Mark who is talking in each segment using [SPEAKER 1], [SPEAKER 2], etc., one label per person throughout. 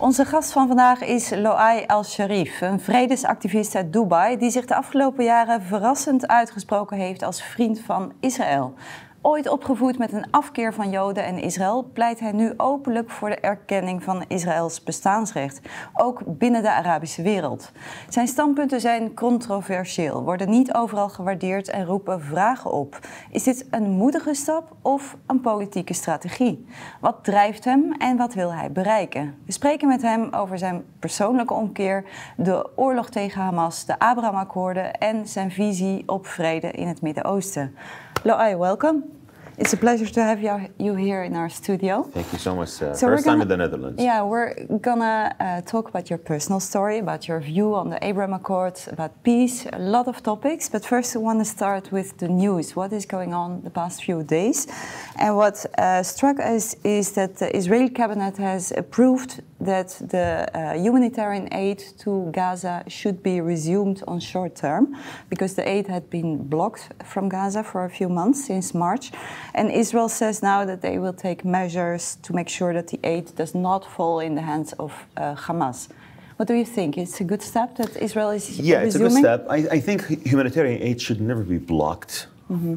[SPEAKER 1] Onze gast van vandaag is Loay Al-Sharif, een vredesactivist uit Dubai die zich de afgelopen jaren verrassend uitgesproken heeft als vriend van Israël. Ooit opgevoed met een afkeer van Joden en Israël, pleit hij nu openlijk voor de erkenning van Israëls bestaansrecht, ook binnen de Arabische wereld. Zijn standpunten zijn controversieel, worden niet overal gewaardeerd en roepen vragen op. Is dit een moedige stap of een politieke strategie? Wat drijft hem en wat wil hij bereiken? We spreken met hem over zijn persoonlijke omkeer, de oorlog tegen Hamas, de Abraham-akkoorden en zijn visie op vrede in het Midden-Oosten. Loay, welcome. It's a pleasure to have you here in our studio.
[SPEAKER 2] Thank you so much. First time in the Netherlands.
[SPEAKER 1] Yeah, we're gonna talk about your personal story, about your view on the Abraham Accords, about peace, a lot of topics. But first, I want to start with the news. What is going on the past few days? And what struck us is that the Israeli cabinet has approved that the humanitarian aid to Gaza should be resumed on short term, because the aid had been blocked from Gaza for a few months since March. And Israel says now that they will take measures to make sure that the aid does not fall in the hands of Hamas. What do you think? It's a good step that Israel is resuming?
[SPEAKER 2] Yeah, it's a good step. I think humanitarian aid should never be blocked.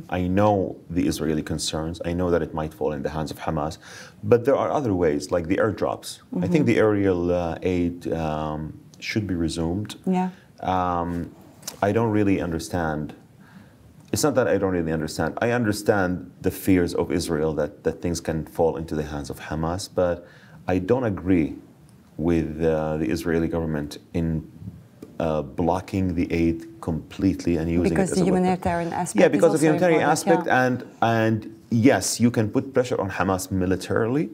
[SPEAKER 2] I know the Israeli concerns. I know that it might fall in the hands of Hamas. But there are other ways, like the airdrops. I think the aerial aid should be resumed.
[SPEAKER 1] Yeah.
[SPEAKER 2] I don't really understand. It's not that I don't really understand. I understand the fears of Israel that things can fall into the hands of Hamas, but I don't agree with the Israeli government in blocking the aid completely and using
[SPEAKER 1] because
[SPEAKER 2] it as
[SPEAKER 1] the
[SPEAKER 2] a
[SPEAKER 1] humanitarian
[SPEAKER 2] weapon.
[SPEAKER 1] aspect.
[SPEAKER 2] Yeah, because
[SPEAKER 1] is
[SPEAKER 2] of the
[SPEAKER 1] also
[SPEAKER 2] humanitarian
[SPEAKER 1] important,
[SPEAKER 2] aspect, and yes, you can put pressure on Hamas militarily,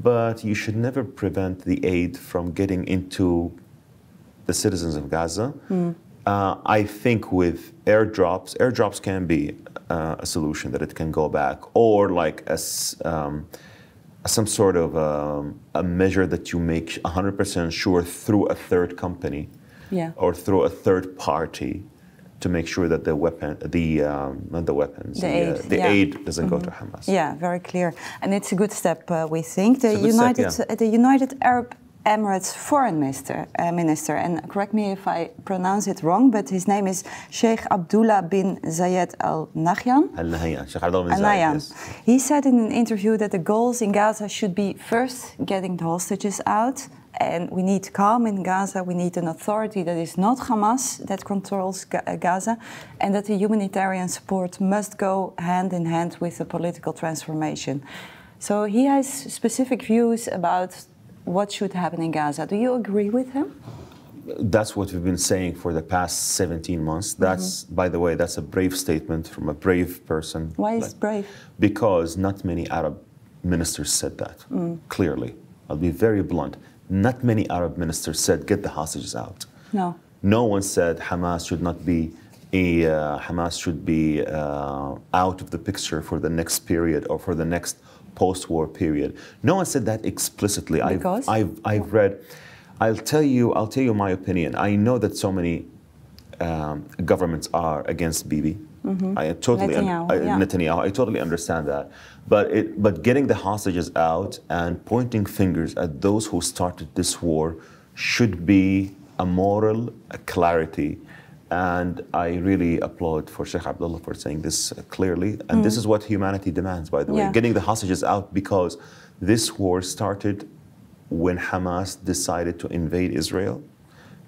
[SPEAKER 2] but you should never prevent the aid from getting into the citizens of Gaza. I think with airdrops can be a solution, that it can go back, or like some sort of a measure that you make 100% sure through a third company, or through a third party, to make sure that the aid doesn't go to Hamas.
[SPEAKER 1] Yeah, very clear, and it's a good step. We think the United Arab Emirates foreign minister, and correct me if I pronounce it wrong, but his name is Sheikh Abdullah bin Zayed Al Nahyan.
[SPEAKER 2] Sheikh Abdullah bin Zayed, yes.
[SPEAKER 1] He said in an interview that the goals in Gaza should be first getting the hostages out, and we need calm in Gaza. We need an authority that is not Hamas that controls Gaza, and that the humanitarian support must go hand in hand with the political transformation. So he has specific views about what should happen in Gaza. Do you agree with him?
[SPEAKER 2] That's what we've been saying for the past 17 months. That's, by the way, that's a brave statement from a brave person.
[SPEAKER 1] Why is it brave?
[SPEAKER 2] Because not many Arab ministers said that, clearly. I'll be very blunt. Not many Arab ministers said, get the hostages out.
[SPEAKER 1] No.
[SPEAKER 2] No one said Hamas should not be out of the picture for the next period or for the next post-war period. No one said that explicitly.
[SPEAKER 1] Because?
[SPEAKER 2] I've read. I'll tell you my opinion. I know that so many governments are against Bibi. Netanyahu. I totally understand that. But getting the hostages out and pointing fingers at those who started this war should be a moral clarity. And I really applaud for Sheikh Abdullah for saying this clearly. And this is what humanity demands, by the way, getting the hostages out, because this war started when Hamas decided to invade Israel,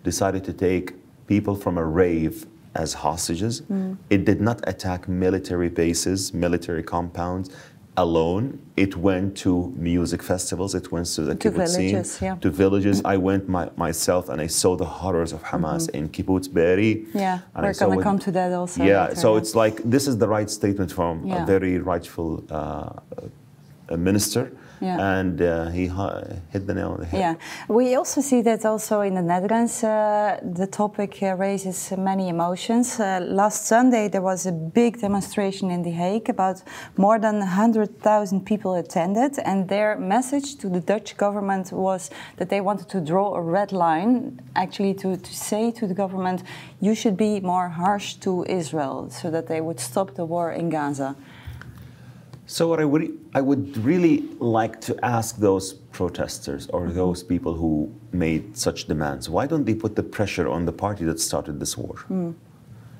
[SPEAKER 2] decided to take people from a rave as hostages. It did not attack military bases, military compounds alone. It went to music festivals, it went to the kibbutzim, to villages. I went myself and I saw the horrors of Hamas in Kibbutz Be'eri.
[SPEAKER 1] Yeah, we're going to come to that also.
[SPEAKER 2] Yeah,
[SPEAKER 1] later,
[SPEAKER 2] so it's like, this is the right statement from a very rightful minister. And he hit the nail on the head.
[SPEAKER 1] Yeah, we also see that also in the Netherlands, the topic raises many emotions. Last Sunday there was a big demonstration in The Hague. About more than 100,000 people attended, and their message to the Dutch government was that they wanted to draw a red line, actually to say to the government, you should be more harsh to Israel, so that they would stop the war in Gaza.
[SPEAKER 2] So what I would really like to ask those protesters or those people who made such demands, why don't they put the pressure on the party that started this war?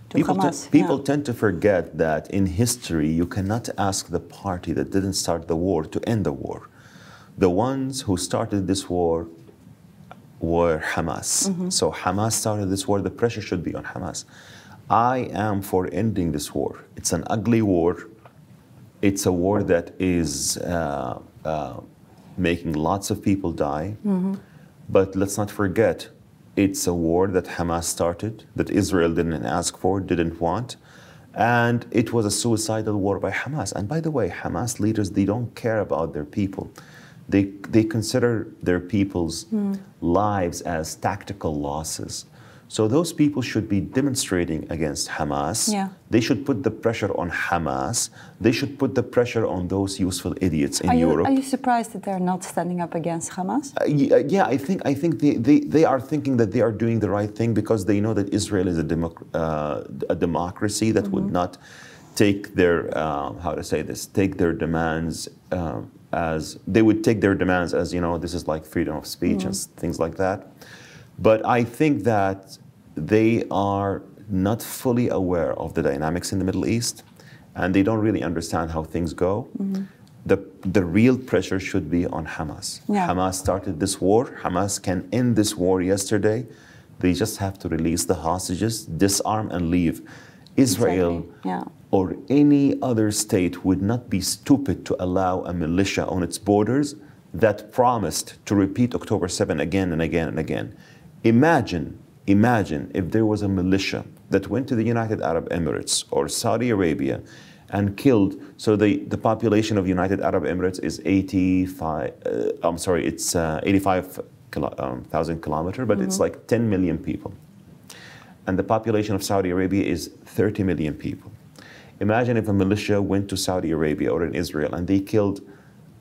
[SPEAKER 2] People tend to forget that in history you cannot ask the party that didn't start the war to end the war. The ones who started this war were Hamas. So Hamas started this war, the pressure should be on Hamas. I am for ending this war. It's an ugly war. It's a war that is making lots of people die. But let's not forget, it's a war that Hamas started, that Israel didn't ask for, didn't want. And it was a suicidal war by Hamas. And by the way, Hamas leaders, they don't care about their people. They consider their people's lives as tactical losses. So those people should be demonstrating against Hamas.
[SPEAKER 1] Yeah.
[SPEAKER 2] They should put the pressure on Hamas. They should put the pressure on those useful idiots in Europe.
[SPEAKER 1] Are you surprised that they're not standing up against Hamas?
[SPEAKER 2] Yeah, I think they are thinking that they are doing the right thing because they know that Israel is a democracy that would not take their take their demands as they would take their demands as this is like freedom of speech and things like that. But I think that they are not fully aware of the dynamics in the Middle East, and they don't really understand how things go. The real pressure should be on Hamas.
[SPEAKER 1] Yeah.
[SPEAKER 2] Hamas started this war. Hamas can end this war yesterday. They just have to release the hostages, disarm, and leave. Israel or any other state would not be stupid to allow a militia on its borders that promised to repeat October 7 again and again and again. Imagine if there was a militia that went to the United Arab Emirates or Saudi Arabia and killed, so the population of United Arab Emirates is 85,000 kilometers, but it's like 10 million people. And the population of Saudi Arabia is 30 million people. Imagine if a militia went to Saudi Arabia or in Israel and they killed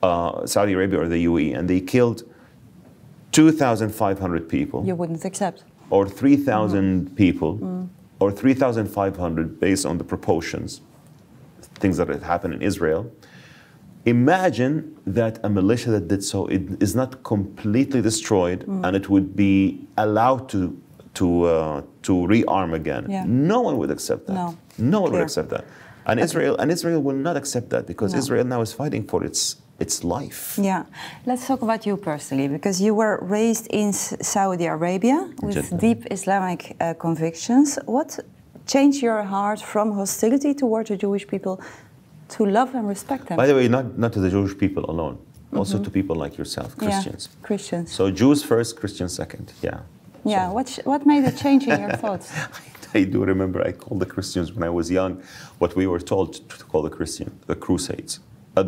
[SPEAKER 2] Saudi Arabia or the UAE and they killed 2,500 people.
[SPEAKER 1] You wouldn't accept.
[SPEAKER 2] Or 3,000 people, or 3,500 based on the proportions, things that had happened in Israel. Imagine that a militia that did so is not completely destroyed and it would be allowed to rearm again.
[SPEAKER 1] Yeah.
[SPEAKER 2] No one would accept that. No one would accept that. And Israel will not accept that because Israel now is fighting for its life.
[SPEAKER 1] Yeah. Let's talk about you personally, because you were raised in Saudi Arabia with deep Islamic convictions. What changed your heart from hostility toward the Jewish people to love and respect them?
[SPEAKER 2] By the way, not to the Jewish people alone, also to people like yourself, Christians.
[SPEAKER 1] Yeah, Christians.
[SPEAKER 2] So Jews first, Christians second, yeah.
[SPEAKER 1] Yeah, so. What made a change in your thoughts?
[SPEAKER 2] I do remember I called the Christians when I was young what we were told to call the Crusades. The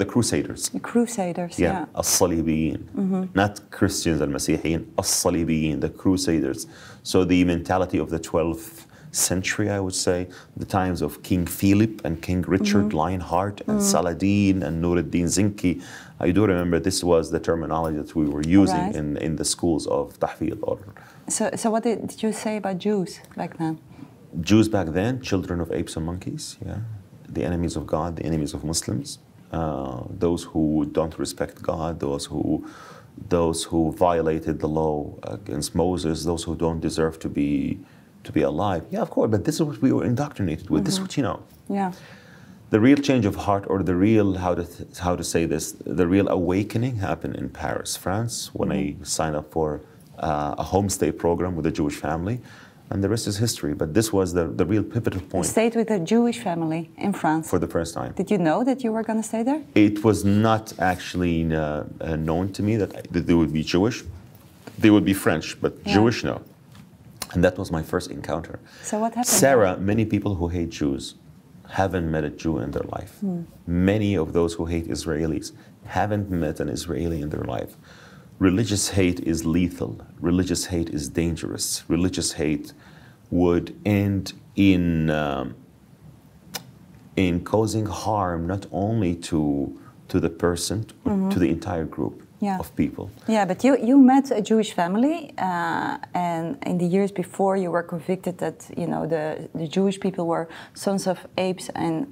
[SPEAKER 2] Crusaders.
[SPEAKER 1] The Crusaders, yeah.
[SPEAKER 2] الصليبيين. Not Christians, المسيحيين, الصليبيين, the Crusaders. So the mentality of the 12th century, I would say, the times of King Philip and King Richard Lionheart and Saladin and Nuruddin Zinki. I do remember this was the terminology that we were using in the schools of Tahfidh.
[SPEAKER 1] So what did you say about Jews back then?
[SPEAKER 2] Jews back then, children of apes and monkeys, yeah. The enemies of God, the enemies of Muslims. Those who don't respect God, those who violated the law against Moses, those who don't deserve to be alive. Yeah, of course, but this is what we were indoctrinated with. This is what you know.
[SPEAKER 1] Yeah.
[SPEAKER 2] The real change of heart, or the real, how to say this, the real awakening happened in Paris, France, when I signed up for a homestay program with a Jewish family. And the rest is history. But this was the real pivotal point.
[SPEAKER 1] You stayed with a Jewish family in France.
[SPEAKER 2] For the first time.
[SPEAKER 1] Did you know that you were going to stay there?
[SPEAKER 2] It was not actually known to me that they would be Jewish. They would be French, but Jewish, no. And that was my first encounter.
[SPEAKER 1] So what happened?
[SPEAKER 2] Sarah, many people who hate Jews haven't met a Jew in their life. Many of those who hate Israelis haven't met an Israeli in their life. Religious hate is lethal. Religious hate is dangerous. Religious hate would end in causing harm not only to the person, but to the entire group.
[SPEAKER 1] Yeah.
[SPEAKER 2] of people.
[SPEAKER 1] Yeah, but you met a Jewish family, and in the years before you were convicted that the Jewish people were sons of apes and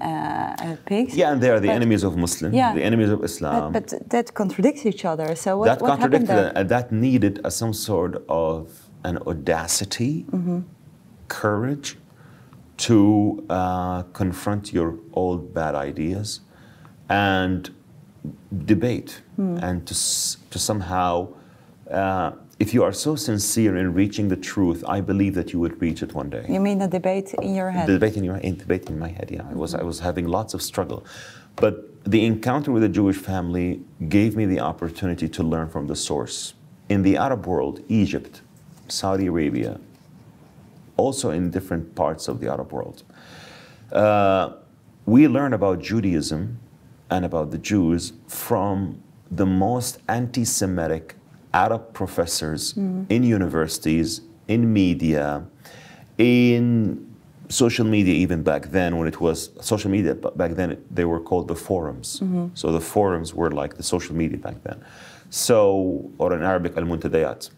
[SPEAKER 1] pigs.
[SPEAKER 2] Yeah, and they are the enemies of Muslims, the enemies of Islam.
[SPEAKER 1] But that contradicts each other. So what happened there?
[SPEAKER 2] That needed some sort of an audacity, courage to confront your old bad ideas and debate and to somehow, if you are so sincere in reaching the truth, I believe that you would reach it one day.
[SPEAKER 1] You mean a debate in your head?
[SPEAKER 2] The debate in my head, yeah. I was having lots of struggle. But the encounter with the Jewish family gave me the opportunity to learn from the source. In the Arab world, Egypt, Saudi Arabia, also in different parts of the Arab world, we learn about Judaism and about the Jews from the most anti-Semitic Arab professors in universities, in media, in social media even back then when it was social media, back then they were called the forums. So the forums were like the social media back then. So, or in Arabic, al-muntadayat.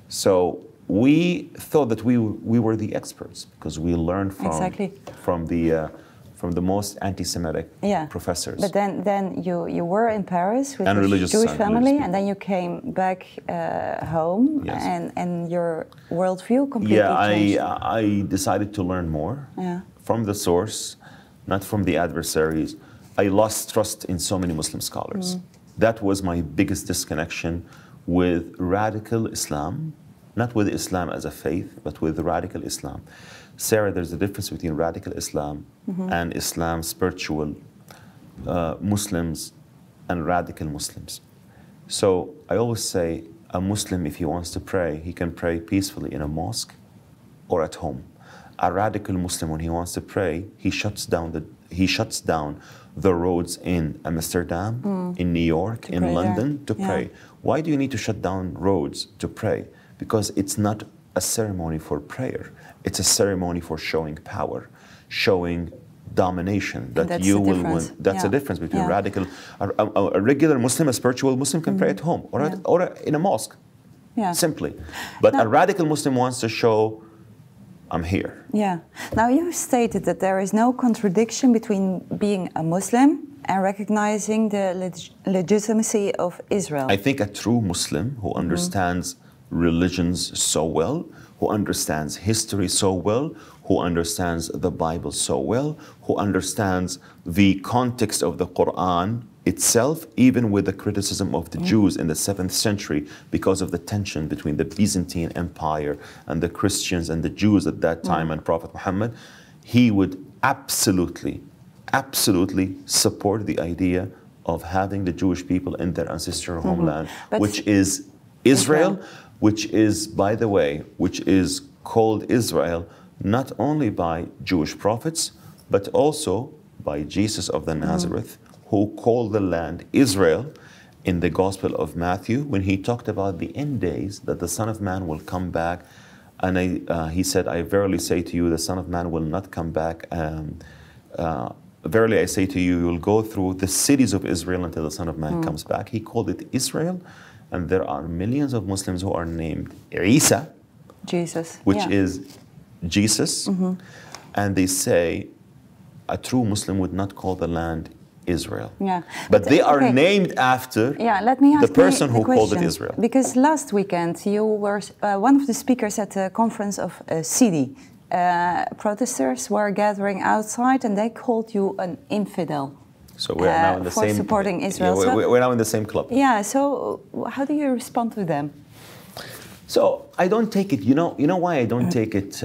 [SPEAKER 2] So we thought that we were the experts because we learned from the most anti-Semitic professors.
[SPEAKER 1] But then you were in Paris with
[SPEAKER 2] a
[SPEAKER 1] Jewish family, and then you came back home, and your worldview completely changed.
[SPEAKER 2] I decided to learn more from the source, not from the adversaries. I lost trust in so many Muslim scholars. That was my biggest disconnection with radical Islam, not with Islam as a faith, but with radical Islam. Sarah, there's a difference between radical Islam and Islam spiritual Muslims and radical Muslims. So I always say a Muslim, if he wants to pray, he can pray peacefully in a mosque or at home. A radical Muslim, when he wants to pray, he shuts down the roads in Amsterdam, in New York, in London to pray. Why do you need to shut down roads to pray? Because it's not a ceremony for prayer. It's a ceremony for showing power, showing domination, that you will win. That's the difference between radical, a regular Muslim, a spiritual Muslim can pray at home or in a mosque, simply. But a radical Muslim wants to show, I'm here.
[SPEAKER 1] Yeah. Now you stated that there is no contradiction between being a Muslim and recognizing the legitimacy of Israel.
[SPEAKER 2] I think a true Muslim who understands religions so well, who understands history so well, who understands the Bible so well, who understands the context of the Quran itself, even with the criticism of the Jews in the 7th century because of the tension between the Byzantine Empire and the Christians and the Jews at that time and Prophet Muhammad, he would absolutely support the idea of having the Jewish people in their ancestral homeland, which is Israel, which is, by the way, which is called Israel not only by Jewish prophets, but also by Jesus of the Nazareth, who called the land Israel in the Gospel of Matthew when he talked about the end days, that the Son of Man will come back. And he said, I verily say to you, the Son of Man will not come back. Verily I say to you, you will go through the cities of Israel until the Son of Man comes back. He called it Israel. And there are millions of Muslims who are named Isa,
[SPEAKER 1] Jesus,
[SPEAKER 2] which is Jesus. And they say a true Muslim would not call the land Israel. But they are named after the person who called it Israel.
[SPEAKER 1] Because last weekend you were one of the speakers at the conference of Sidi. Protesters were gathering outside and they called you an infidel.
[SPEAKER 2] So we're now in the same.
[SPEAKER 1] Supporting Israel.
[SPEAKER 2] We're now in the same club.
[SPEAKER 1] Yeah. So how do you respond to them?
[SPEAKER 2] So I don't take it. You know why I don't take it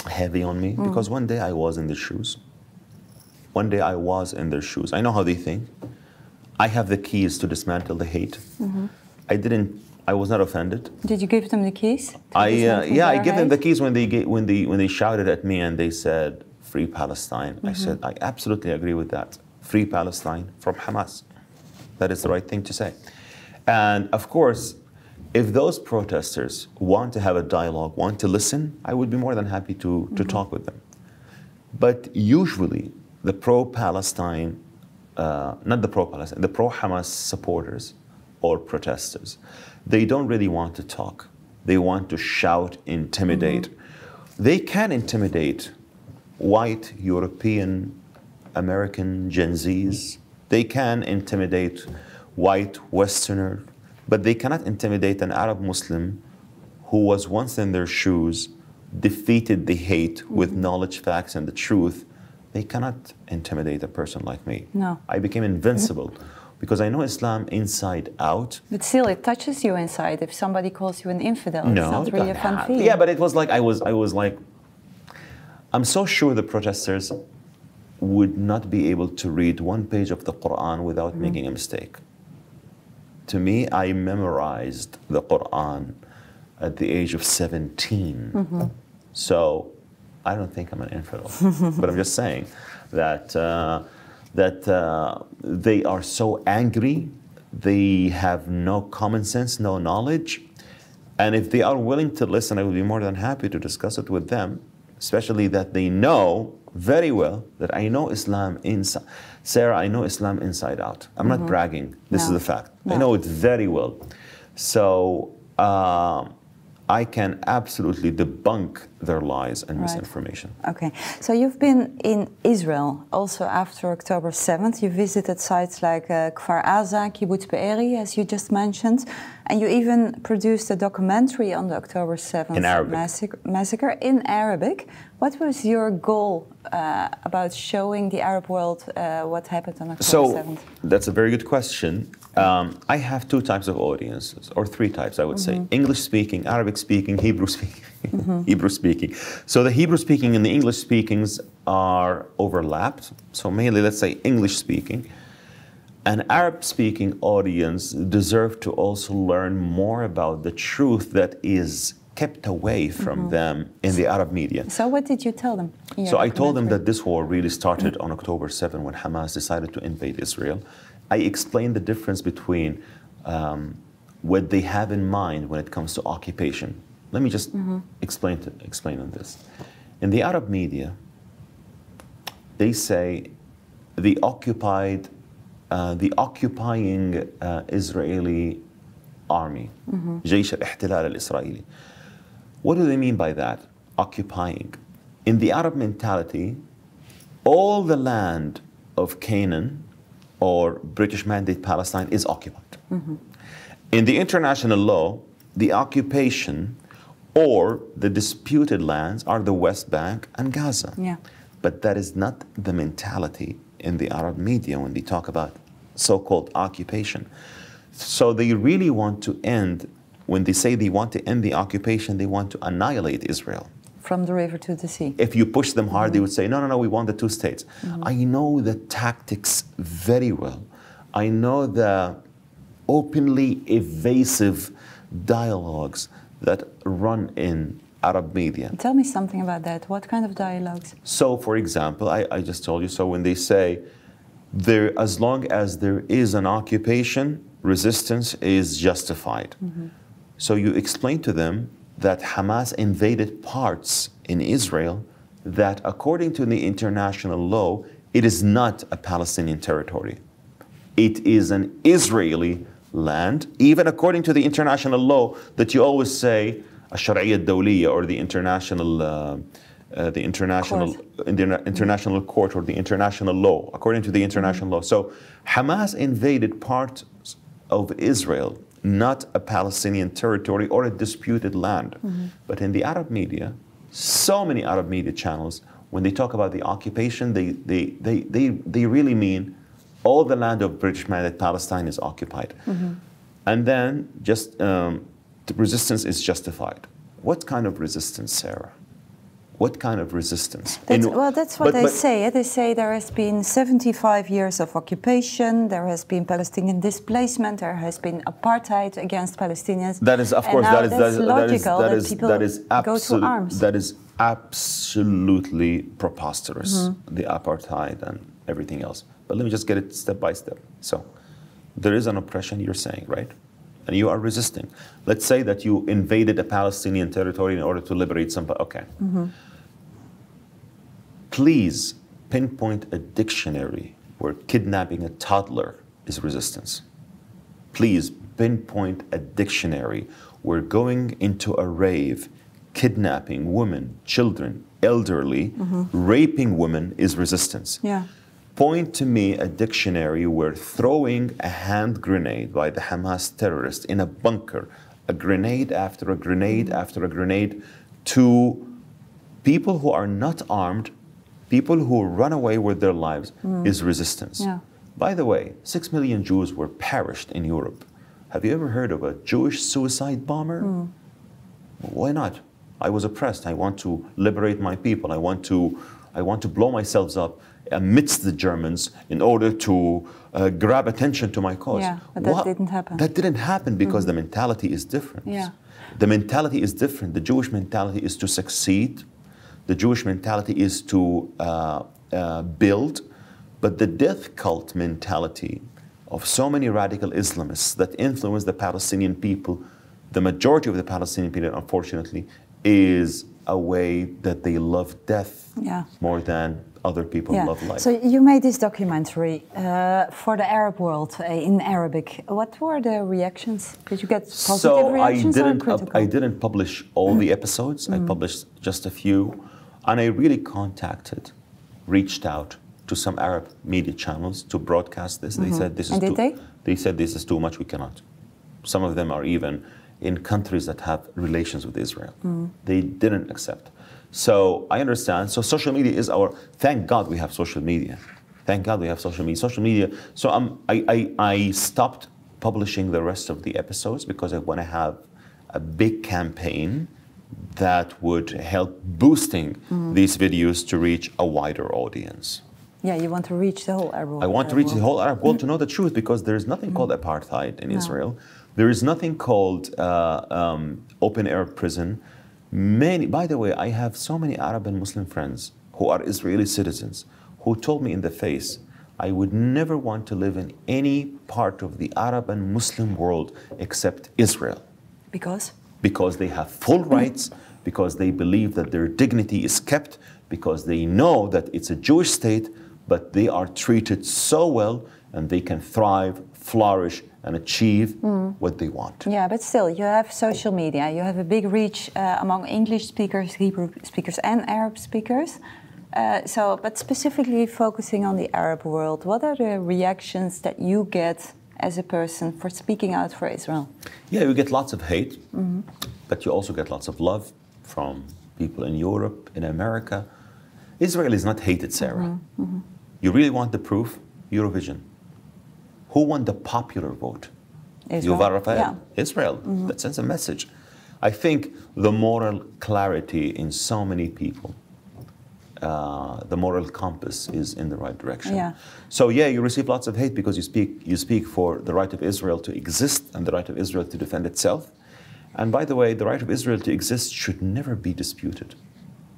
[SPEAKER 2] heavy on me? Because one day I was in their shoes. One day I was in their shoes. I know how they think. I have the keys to dismantle the hate. I was not offended.
[SPEAKER 1] Did you give them the keys?
[SPEAKER 2] I gave them the keys when they shouted at me and they said, "Free Palestine." I said, I absolutely agree with that. Free Palestine from Hamas. That is the right thing to say. And of course, if those protesters want to have a dialogue, want to listen, I would be more than happy to talk with them. But usually, the pro-Palestine, not the pro-Palestine, the pro-Hamas supporters or protesters. They don't really want to talk. They want to shout, intimidate. They can intimidate white, European, American Gen Zs. They can intimidate white Westerner, but they cannot intimidate an Arab Muslim who was once in their shoes, defeated the hate with knowledge, facts, and the truth. They cannot intimidate a person like me.
[SPEAKER 1] No.
[SPEAKER 2] I became invincible because I know Islam inside out.
[SPEAKER 1] But still, it touches you inside. If somebody calls you an infidel, it's not really a fun feeling.
[SPEAKER 2] Yeah, but it was like I was like, I'm so sure the protesters would not be able to read one page of the Quran without making a mistake. To me, I memorized the Quran at the age of 17. So I don't think I'm an infidel. But I'm just saying that, they are so angry, they have no common sense, no knowledge. And if they are willing to listen, I would be more than happy to discuss it with them, especially that they know very well that I know Islam inside. Sarah, I know Islam inside out. I'm not bragging. This is the fact. I know it very well. So I can absolutely debunk their lies and misinformation.
[SPEAKER 1] Okay. So you've been in Israel also after October 7th. You visited sites like Kfar Aza, Kibbutz Be'eri, as you just mentioned. And you even produced a documentary on the October 7th massacre in Arabic. What was your goal about showing the Arab world what happened on October 7th?
[SPEAKER 2] That's a very good question. I have two types of audiences, or three types, I would say. English-speaking, Arabic-speaking, Hebrew-speaking. Hebrew-speaking. So the Hebrew-speaking and the English-speakings are overlapped. So mainly, let's say, English-speaking. An Arab-speaking audience deserve to also learn more about the truth that is kept away from them in the Arab media.
[SPEAKER 1] So what did you tell them?
[SPEAKER 2] So I told them that this war really started on October 7 when Hamas decided to invade Israel. I explained the difference between what they have in mind when it comes to occupation. Let me just explain on this. In the Arab media, they say the occupying Israeli army, Jaysh al-Ihtilal al-Israeli. What do they mean by that? Occupying. In the Arab mentality, all the land of Canaan or British Mandate Palestine is occupied. In the international law, the occupation or the disputed lands are the West Bank and Gaza.
[SPEAKER 1] Yeah.
[SPEAKER 2] But that is not the mentality in the Arab media when they talk about so-called occupation. So they really want to end, when they say they want to end the occupation, they want to annihilate Israel.
[SPEAKER 1] From the river to the sea.
[SPEAKER 2] If you push them hard, they would say, no, we want the two states. I know the tactics very well. I know the openly evasive dialogues that run in Arab media.
[SPEAKER 1] Tell me something about that. What kind of dialogues?
[SPEAKER 2] So, for example, I just told you, so when they say, as long as there is an occupation, resistance is justified. So you explain to them that Hamas invaded parts in Israel that, according to the international law, it is not a Palestinian territory. It is an Israeli land, even according to the international law that you always say, الشرعية الدولية, or the international court or the international law, according to the international law. So Hamas invaded parts of Israel, not a Palestinian territory or a disputed land. But in the Arab media, so many Arab media channels, when they talk about the occupation, they really mean all the land of British Mandate Palestine is occupied. And then just the resistance is justified. What kind of resistance, Sarah? What kind of resistance?
[SPEAKER 1] Well, that's what they say. They say there has been 75 years of occupation, there has been Palestinian displacement, there has been apartheid against Palestinians.
[SPEAKER 2] That is, of course, that is
[SPEAKER 1] logical that people go to arms.
[SPEAKER 2] That is absolutely preposterous, the apartheid and everything else. But let me just get it step by step. So, there is an oppression, you're saying, right? And you are resisting. Let's say that you invaded a Palestinian territory in order to liberate somebody. Okay. Please pinpoint a dictionary where kidnapping a toddler is resistance. please pinpoint a dictionary where going into a rave, kidnapping women, children, elderly, raping women is resistance.
[SPEAKER 1] Yeah.
[SPEAKER 2] Point to me a dictionary where throwing a hand grenade by the Hamas terrorists in a bunker, a grenade after a grenade after a grenade, to people who are not armed, people who run away with their lives, is resistance.
[SPEAKER 1] Yeah.
[SPEAKER 2] By the way, 6 million Jews were perished in Europe. Have you ever heard of a Jewish suicide bomber? Why not? I was oppressed. I want to liberate my people. I want to blow myself up amidst the Germans in order to grab attention to my cause.
[SPEAKER 1] Yeah, but that didn't happen.
[SPEAKER 2] That didn't happen because the mentality is different.
[SPEAKER 1] Yeah.
[SPEAKER 2] The mentality is different. The Jewish mentality is to succeed. The Jewish mentality is to build. But the death cult mentality of so many radical Islamists that influence the Palestinian people, the majority of the Palestinian people, unfortunately, is a way that they love death more than other people love life.
[SPEAKER 1] So you made this documentary for the Arab world in Arabic. What were the reactions? Did you get positive reactions or critical?
[SPEAKER 2] I didn't publish all the episodes. I published just a few. And I really reached out to some Arab media channels to broadcast this. They said this is They said this is too much, we cannot. Some of them are even in countries that have relations with Israel. They didn't accept. So I understand. So social media is thank God we have social media. Thank God we have social media. Social media. So I stopped publishing the rest of the episodes because I want to have a big campaign that would help boosting these videos to reach a wider audience.
[SPEAKER 1] Yeah, you want to reach the whole Arab world.
[SPEAKER 2] I want to reach the whole Arab world to know the truth, because there is nothing called apartheid in Israel. There is nothing called open air prison. By the way, I have so many Arab and Muslim friends who are Israeli citizens who told me in the face, I would never want to live in any part of the Arab and Muslim world except Israel.
[SPEAKER 1] Because?
[SPEAKER 2] Because they have full rights, because they believe that their dignity is kept, because they know that it's a Jewish state, but they are treated so well and they can thrive, flourish, and achieve what they want.
[SPEAKER 1] Yeah, but still, you have social media. You have a big reach among English speakers, Hebrew speakers, and Arab speakers. But specifically focusing on the Arab world, what are the reactions that you get as a person for speaking out for Israel?
[SPEAKER 2] Yeah, you get lots of hate, but you also get lots of love from people in Europe, in America. Israel is not hated, Sarah. You really want the proof? Eurovision. Who won the popular vote?
[SPEAKER 1] Israel.
[SPEAKER 2] Yuval Rafael.
[SPEAKER 1] Yeah.
[SPEAKER 2] Israel. That sends a message. I think the moral clarity in so many people, the moral compass is in the right direction.
[SPEAKER 1] Yeah.
[SPEAKER 2] So yeah, you receive lots of hate because you speak for the right of Israel to exist and the right of Israel to defend itself. And by the way, the right of Israel to exist should never be disputed.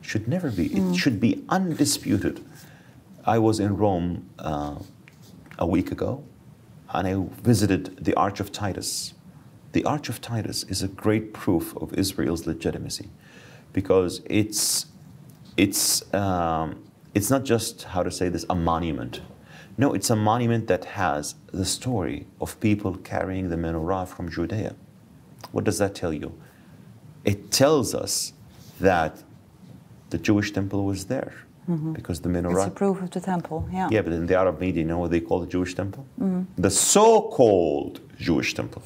[SPEAKER 2] Should never be. It should be undisputed. I was in Rome a week ago, and I visited the Arch of Titus. The Arch of Titus is a great proof of Israel's legitimacy, because it's not just, how to say this, a monument. No, it's a monument that has the story of people carrying the menorah from Judea. What does that tell you? It tells us that the Jewish temple was there, because the menorah...
[SPEAKER 1] It's a proof of the temple, yeah.
[SPEAKER 2] Yeah, but in the Arab media, you know what they call the Jewish temple? The so-called Jewish temple.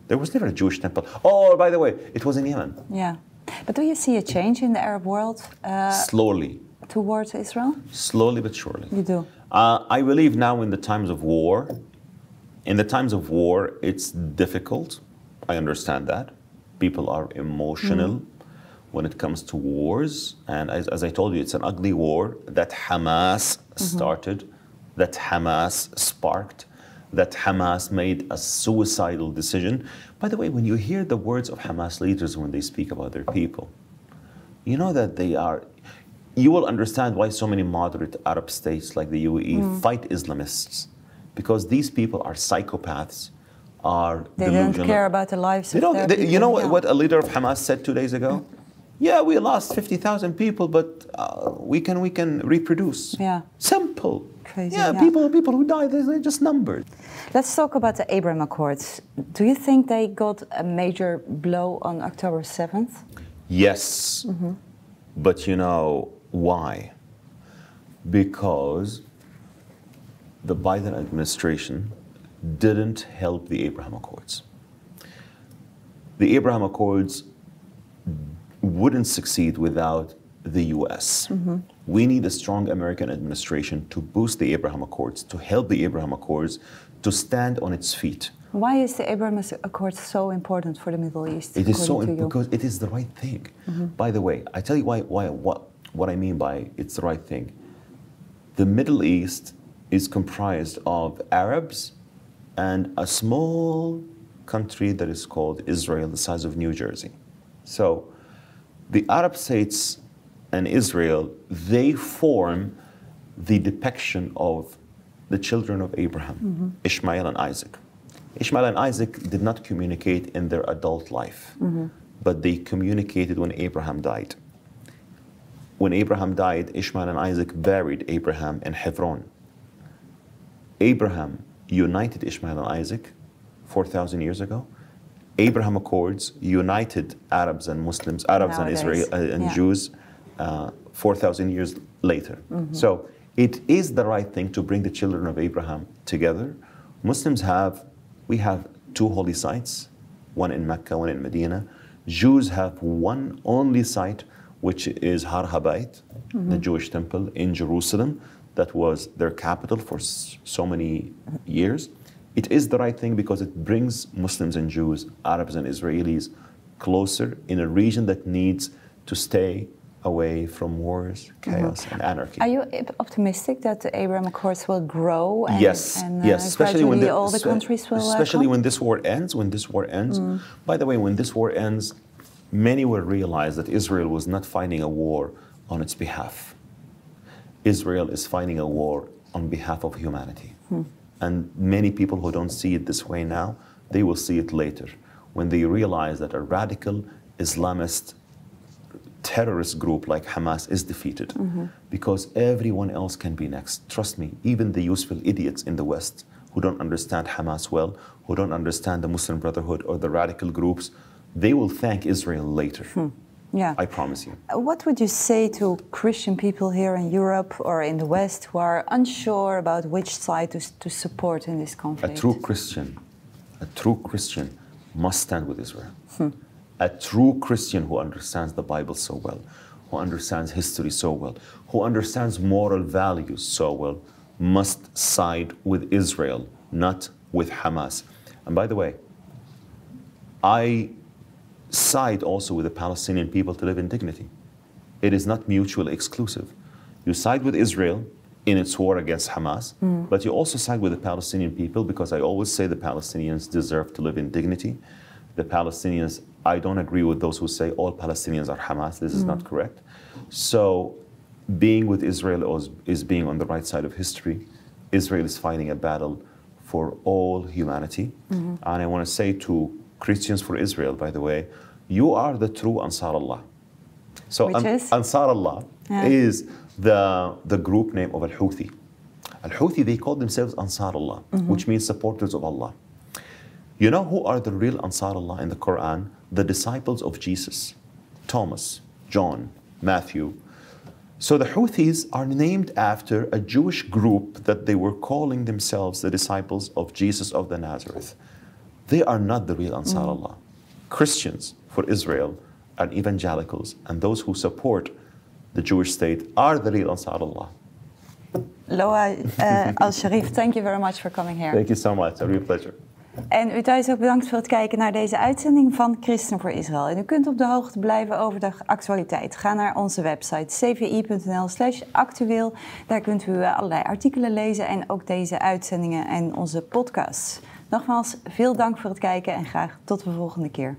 [SPEAKER 2] There was never a Jewish temple. Oh, by the way, it was in Yemen.
[SPEAKER 1] Yeah. But do you see a change in the Arab world?
[SPEAKER 2] Slowly.
[SPEAKER 1] Towards Israel?
[SPEAKER 2] Slowly but surely.
[SPEAKER 1] You do?
[SPEAKER 2] I believe now in the times of war, it's difficult. I understand that. People are emotional when it comes to wars. And as I told you, it's an ugly war that Hamas started, that Hamas sparked, that Hamas made a suicidal decision. By the way, when you hear the words of Hamas leaders when they speak about their people, you know that you will understand why so many moderate Arab states like the UAE fight Islamists. Because these people are psychopaths, are delusional.
[SPEAKER 1] They don't care about the lives of their people.
[SPEAKER 2] You know what a leader of Hamas said 2 days ago? Yeah, we lost 50,000 people, but we can reproduce.
[SPEAKER 1] Yeah.
[SPEAKER 2] Simple.
[SPEAKER 1] Crazy.
[SPEAKER 2] Yeah, people who died, they're just numbered.
[SPEAKER 1] Let's talk about the Abraham Accords. Do you think they got a major blow on October 7th?
[SPEAKER 2] Yes, but you know why? Because the Biden administration didn't help the Abraham Accords. The Abraham Accords wouldn't succeed without the US. We need a strong American administration to boost the Abraham Accords, to help the Abraham Accords to stand on its feet.
[SPEAKER 1] Why is the Abraham Accord so important for the Middle East?
[SPEAKER 2] It is so
[SPEAKER 1] according to you?
[SPEAKER 2] because it is the right thing. By the way, I tell you what I mean by it's the right thing. The Middle East is comprised of Arabs and a small country that is called Israel, the size of New Jersey. So the Arab states and Israel, they form the depiction of the children of Abraham, Ishmael and Isaac. Ishmael and Isaac did not communicate in their adult life, but they communicated when Abraham died. When Abraham died, Ishmael and Isaac buried Abraham in Hebron. Abraham united Ishmael and Isaac 4,000 years ago. Abraham Accords united Arabs and Muslims, Arabs and Israel and Jews 4,000 years later. So it is the right thing to bring the children of Abraham together. We have two holy sites, one in Mecca, one in Medina. Jews have one only site, which is Har HaBayt, the Jewish temple in Jerusalem. That was their capital for so many years. It is the right thing because it brings Muslims and Jews, Arabs and Israelis closer in a region that needs to stay away from wars, chaos, and anarchy.
[SPEAKER 1] Are you optimistic that the Abraham Accords will grow? And,
[SPEAKER 2] yes,
[SPEAKER 1] especially when all the countries will
[SPEAKER 2] especially when this war ends. By the way, when this war ends, many will realize that Israel was not fighting a war on its behalf. Israel is fighting a war on behalf of humanity. And many people who don't see it this way now, they will see it later when they realize that a radical Islamist terrorist group like Hamas is defeated because everyone else can be next. Trust me, even the useful idiots in the West who don't understand Hamas well, who don't understand the Muslim Brotherhood or the radical groups, they will thank Israel later.
[SPEAKER 1] Yeah.
[SPEAKER 2] I promise you.
[SPEAKER 1] What would you say to Christian people here in Europe or in the West who are unsure about which side to support in this conflict?
[SPEAKER 2] A true Christian must stand with Israel. A true Christian who understands the Bible so well, who understands history so well, who understands moral values so well, must side with Israel, not with Hamas. And by the way, I side also with the Palestinian people to live in dignity. It is not mutually exclusive. You side with Israel in its war against Hamas, but you also side with the Palestinian people because I always say the Palestinians deserve to live in dignity. The Palestinians, I don't agree with those who say all Palestinians are Hamas. This is not correct. So being with Israel is being on the right side of history. Israel is fighting a battle for all humanity. And I want to say to Christians for Israel, by the way, you are the true Ansar Allah. So
[SPEAKER 1] Which is?
[SPEAKER 2] Ansar Allah is the group name of Al-Houthi. Al-Houthi, they call themselves Ansar Allah, which means supporters of Allah. You know who are the real Ansar Allah in the Quran? The disciples of Jesus. Thomas, John, Matthew. So the Houthis are named after a Jewish group that they were calling themselves the disciples of Jesus of the Nazareth. They are not the real Ansar Allah. Christians for Israel and evangelicals and those who support the Jewish state are the real Ansar Allah.
[SPEAKER 1] Loa Al-Sharif, thank you very much for coming here.
[SPEAKER 2] Thank you so much. A real pleasure.
[SPEAKER 1] En u thuis ook bedankt voor het kijken naar deze uitzending van Christen voor Israël. En u kunt op de hoogte blijven over de actualiteit. Ga naar onze website cvi.nl/actueel. Daar kunt u allerlei artikelen lezen en ook deze uitzendingen en onze podcasts. Nogmaals, veel dank voor het kijken en graag tot de volgende keer.